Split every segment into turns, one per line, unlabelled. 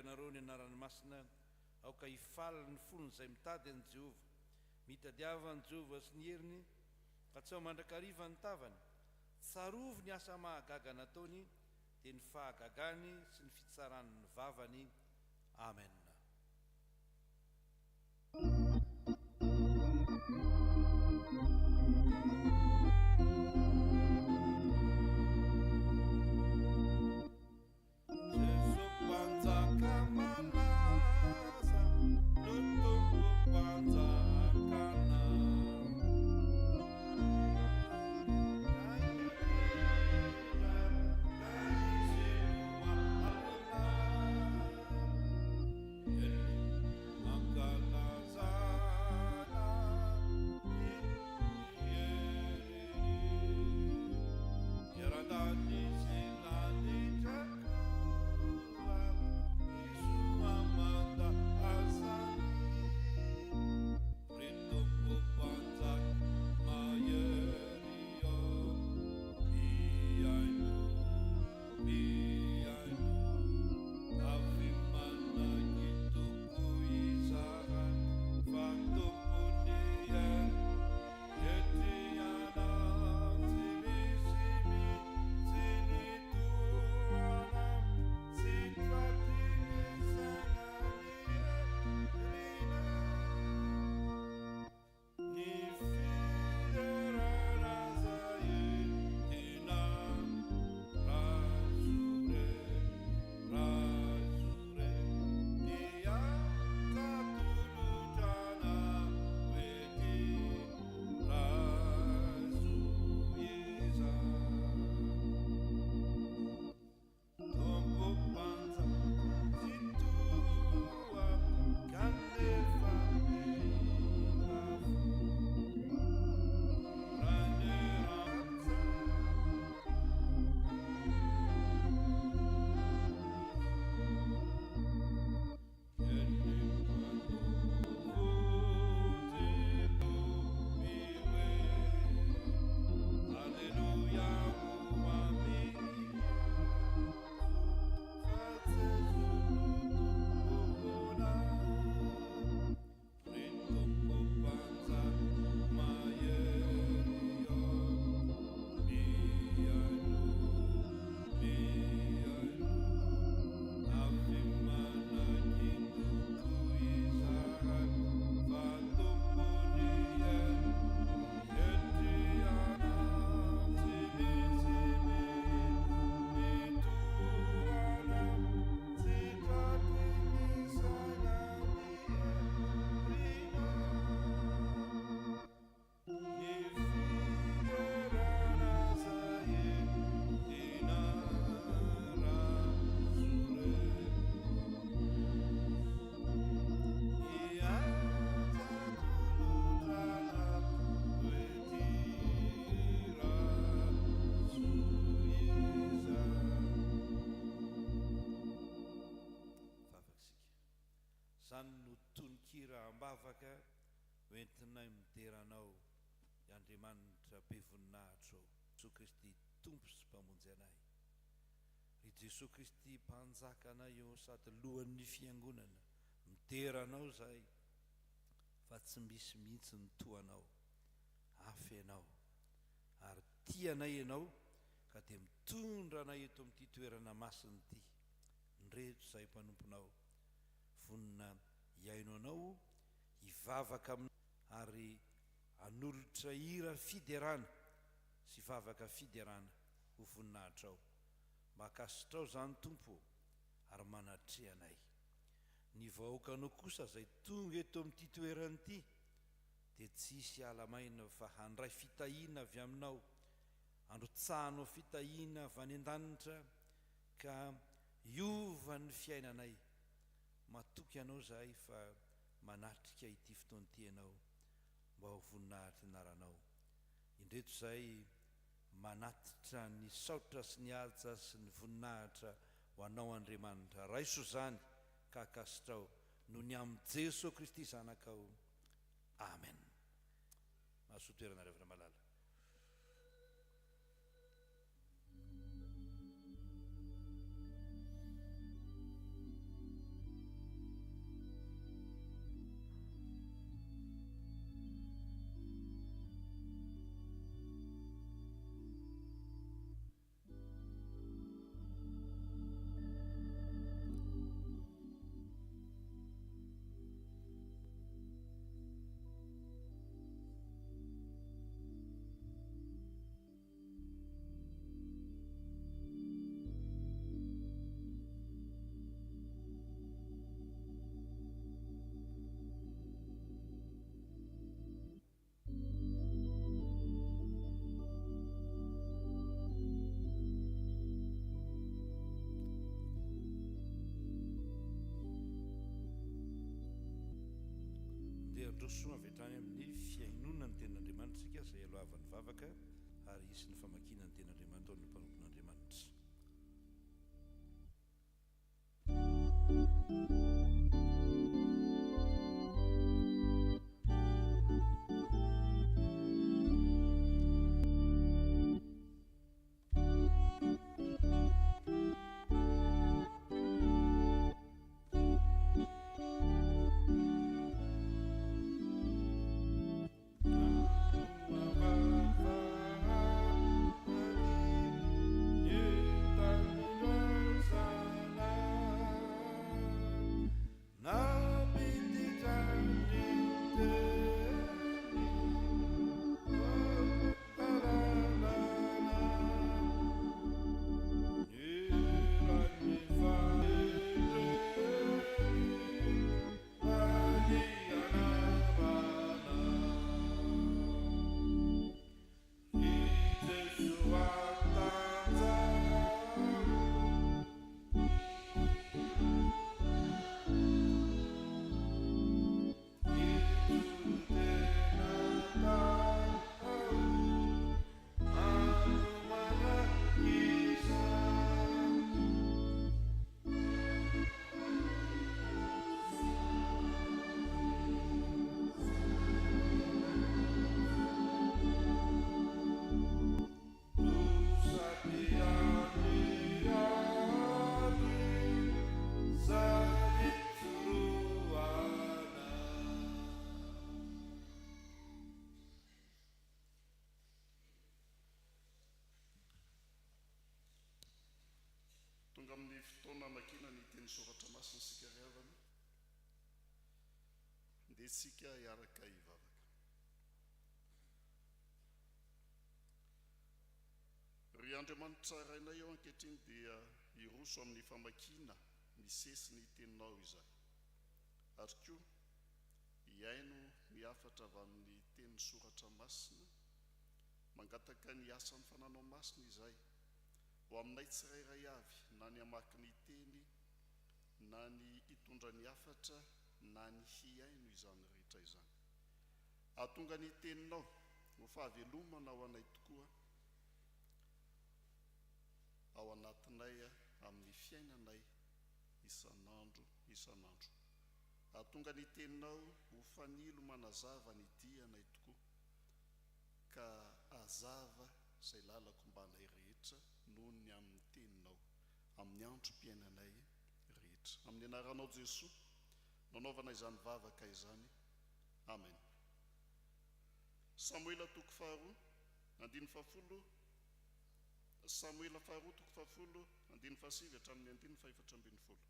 ianareo ny anarany masina aoka hifaly ny fonony izay mitady an' Jehova, mitadiavany Jehova sy ny heriny ka tsy ao mandrakariva ny tavany. Tsarovy ny asa mahagaga nataony dia ny fahagagany sy ny fitsarany ny vavany. Amen. Ambavaka hoentinay mideranao i Andriamanitra be voninahitra ao, Jesosy Kristy tompo sy mpamonjy anay. I Jesosy Kristy mpanjaka anay eo sady lohan'ny fiangonana, mideranao zahay fa tsy misy mihitsy ny toanao, afy anao ary tianay ianao ka dia mitondra anay eto amin'ity toerana masina ity. Ndreto izay mpanomponao, vonina iaino anao hivavaka amin'ny ary hanolotra hira fiderana sy vavaka fiderana ho voninahitra ao. Mahakasitrao zany Tompo ary manatrehanay. Ny vahoakanao kosa izay tonga eto amin'ity toerana ity dia tsy hisy alamaina fa handray fitahiana avy aminao, androtsahanao fitahiana avy any an-danitra ka hiova ny fiainanay. Matoky anao zahay fa manatrika ity fotoana ity ianao mba ho voninahitra anaranao. Indreto izay manatitra ny saotra sy ny alja sy ny voninahitra ho anao Andriamanitra. Raiso izany ka akasitrao noho ny amin'ny Jesosy Kristy zanakao. Amen. Mahasoa toerana revana malala. dia androsoa avy hatrany amin'ny fiainona ny ten'Andriamanitra izay alohavan'ny vavaka ary isy ny famakiana ny ten'Andriamanitra ao ny mpanompon'Andriamanitra.
Tonga amin'ny fotoana makina ny teny soratra masina sika riavana dia sika hiaraka hivavaka. Ry Andriamanitra rainay eo ankehitriny dia hiroso amin'ny famakina misesy ny teninao izay, ary koa hiaino miafatra avy amin'ny teny soratra masina, mangataka ny asan'ny fananao masina izay ho aminay tsirairay avy, na ny amaky ny teny, na ny hitondra ny afatra, na ny hiaino izany rehetra izany. Ahatonga ny teninao ho fahavelomana ao anay tokoa ao anatinay amin'ny fiainanay isan'andro isan'andro. Ahatonga ny teninao ho fanilo manazava ny dianay tokoa, ka azava izay lalako mbanay rehetra noho ny amin'ny teninao amin'ny androm-piainanay rehetra. Amin'ny anaranao Jesosy nanaovana izany vavaka izany. Amen. Samuela toko faharoa andiny fahafolo, Samuela faharoa toko fahafolo andiny fahasivy hatramin'ny andiny fahaefatra ambin'ny folo.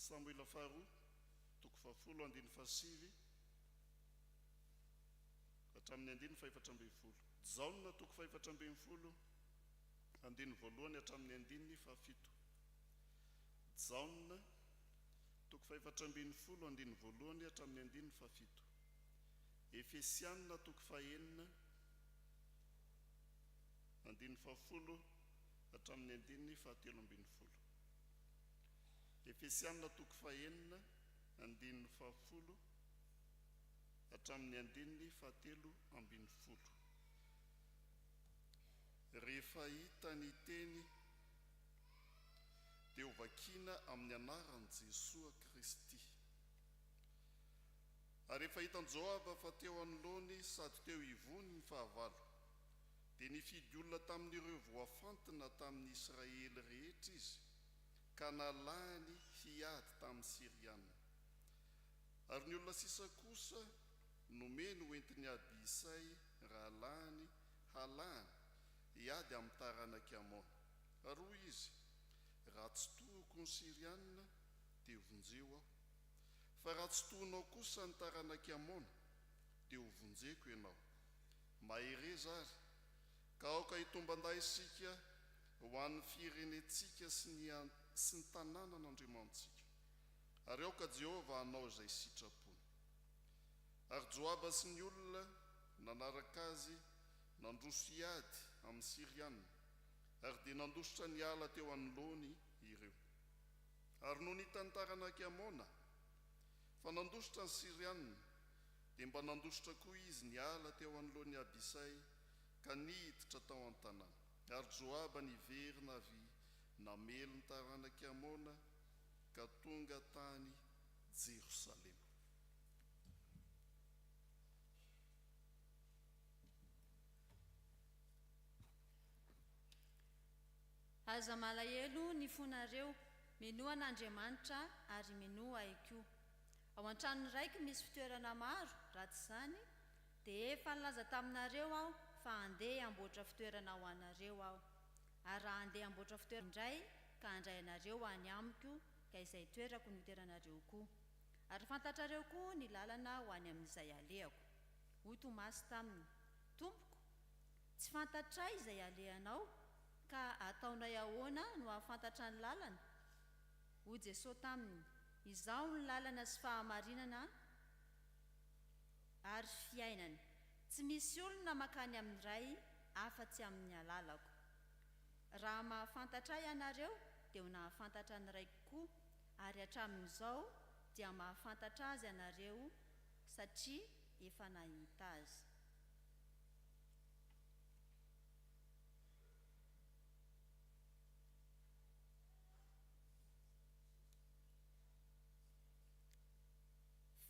Samuela faharoa toko fahafolo andiny fahasivy hatramin'ny andiny fahaefatra ambin'ny folo. Jaona toko fahaefatra ambin'ny folo andiny voalohany hatramin'ny andiny fahafito. Jaona toko fahaefatra ambin'ny folo andiny voalohany hatramin'ny andiny fahafito. Efesianina toko fahaenina andiny fahafolo hatramin'ny andiny fahatelo ambin'ny folo. Efesianina toko fahaenina andiny fahafolo hatramin'ny andiny fahatelo ambin'ny folo. Rehefa hita ny teny dia ho vakiana amin'ny anaran'i Jesosy Kristy. Ary rehefa hitan'i Joaba fa teo anoloany sady teo hivony ny fahavalo, dia nifidy olona tamin'ireo voafantina tamin'ny Israely rehetra izy, ka nalany hiady tamin'ny Siriana. Ary ny olona sisa kosa nomeny hoentiny Abisay rahalany halany hiady amin'ny taranaka Amona. Ary hoy izy, raha tsy tohiko ny Siriana dia hovonjeo aho, fa raha tsy tohinao kosa ny taranaka Amona dia hovonjeko ianao. Mahereza ary, ka aoka hitomba-nday isika ho an'ny firenentsika sy ny tanànan'Andriamantsika. Ary aoka Jehova hanao izay sitrapony. Ary Joaba sy ny olona nanaraka azy nandroso hiady amin'ny Siriana, ary dia nandositra ny ala teo anoloany ireo. Ary no nitany taranaka Amona fa nandositra ny Sirianina dia mba nandositra koa izy ny ala teo anoloan'ny Abisay ka niditra tao an-tanàna. Ary Joaba niverina avy namelo ny taranaky Amona ka tonga tany Jerosalema.
Aza malahelo ny fonareo, minoa an'Andriamanitra ary minoa aikoa. Ao an-trano raiky misy fitoerana maro, ratsy izany dia efa nilaza taminareo aho fa andeha amboatra fitoerana ho anareo aho. Ary raha andeha amboatra fitoerana indray ka handray anareo any amiko ka izay toerako no itoeranareo koa. Ary fantatrareo koa ny lalana ho any amin'izay alehako. Hoy Tomasy taminy: Tompoko, tsy fantatray izay alehanao, ka ataonay ahoana no ahafantatra ny lalana? Hoy Jesosy taminy: Izaho ny lalana sy fahamarinana ary fiainana. Tsy misy olona makany amin'ny ray afa-tsy amin'ny alalako. Raha mahafantatra ianareo dia ho nahafantatra ny raiko koa, ary hatramin'izao dia mahafantatra azy ianareo satria efa nahita azy.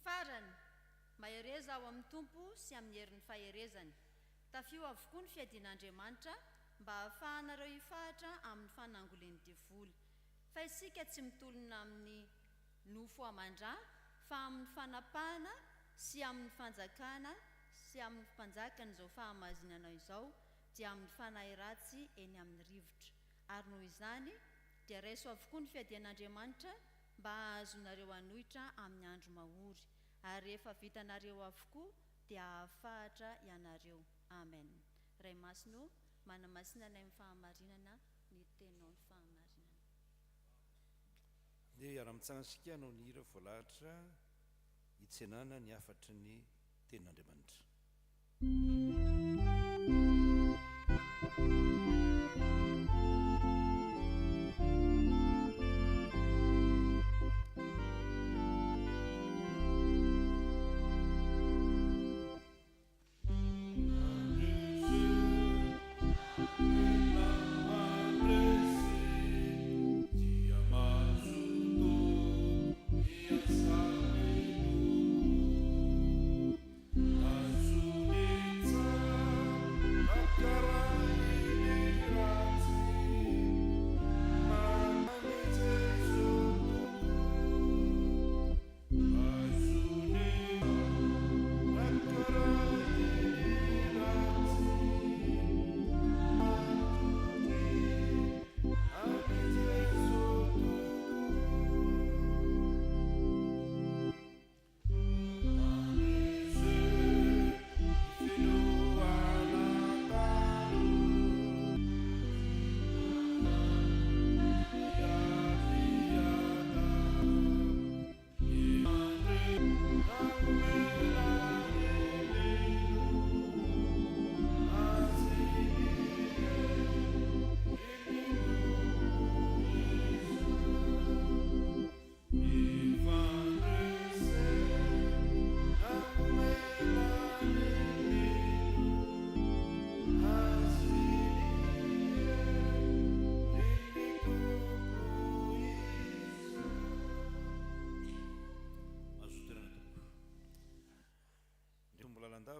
Farany mahereza ao amin'ny Tompo sy amin'ny herin'ny faherezany. Tafio avokoa ny fiadian'Andriamanitra mba hahafahanareo hifahatra amin'ny fanangolian'ny devoly. Fa isika tsy mitolona amin'ny nofo amandrà, fa amin'ny fanapahana sy amin'ny fanjakana sy amin'ny mpanjakan'izao fahamazinana izao dia amin'ny fanahy ratsy eny amin'ny rivotra. Ary noho izany dia raiso avokoa ny fiadian'Andriamanitra mba ahazonareo anohitra amin'ny andro mahory. Ary rehefa vitanareo avokoa dia ahafahatra ianareo. Amen. Ray masino manamasinana amin'ny fahamarinana ny tenao ny fahamarinana.
Dia iara-mitsangasika no ny hira voalahatra hitsenana ny afatry ny tenin'Andriamanitra.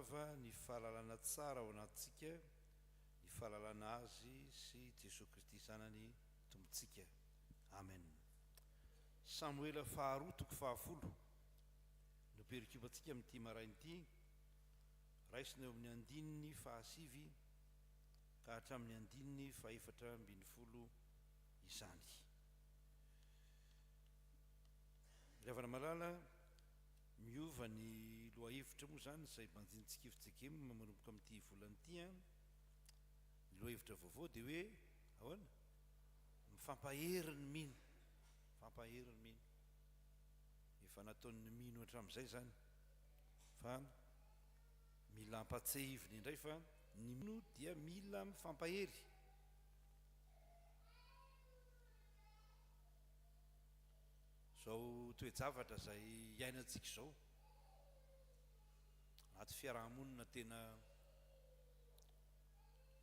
Ny fahalalana tsara ao anatintsika, ny fahalalana azy sy Jesosy Kristy sanany tompontsika. Amen. Samoela faharoa toko 10 no perikopantsika amin'ity marain'ity, raisina eo amin'ny 9:9 ka hatramin'ny 9:420 izany. Ravana malala miova ny lohahevitra moa zany izay manjintsika fitsakemy manomboka amin'ity volan'ity. Ny lohahevitra vaovao dia hoe ahoana? Mifampaheriny mino, mifampaheriny mino. Efa nataon'ny mino hatramin'izay zany, fa mila ampatsahiviny indray fa ny mino dia mila mifampahery. zao toejavatra zay iainantsika zao anaty fiarahamonina tena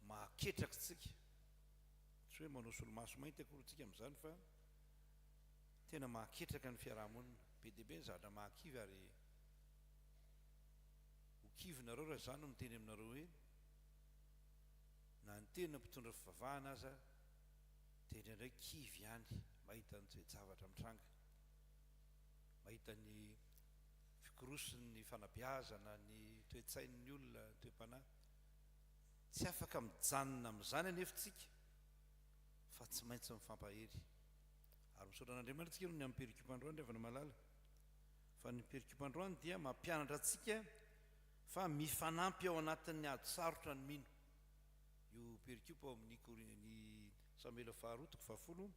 mahaketraky tsika tsy hoe manao solomaso mainty akory tsika amin'izany fa tena mahaketraka ny fiarahamonina be dia be ny zavatra mahakivy ary ho kivynareo raha zany no miteny aminareo hoe na ny tena mpitondra fivavahana aza dia indraindray kivy ihany mahita ny toejavatra mitranga, mahita ny fikoroson'ny fanabeazana, ny toetsain'ny olona, ny toepanahy. Tsy afaka mijanona amin'izany anefitsika fa tsy maintsy mifampahery. Ary misaotra an'Andriamanitra tsika no ny amin'ny perikopandroany rehefa malala fa ny perikopandroany dia mampianatra antsika fa mifanampy ao anatin'ny ady sarotra ny mino. Io perikopa ao amin'ny Samuela faharoa toko fahafolo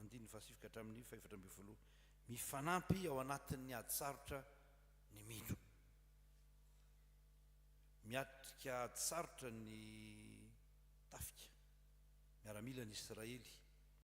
andininy fahasifika hatramin'ny fahaefatra ambin'ny folo, mifanampy ao anatin'ny ady sarotra ny mino. Miatrika ady sarotra ny tafika miaramila ny Israely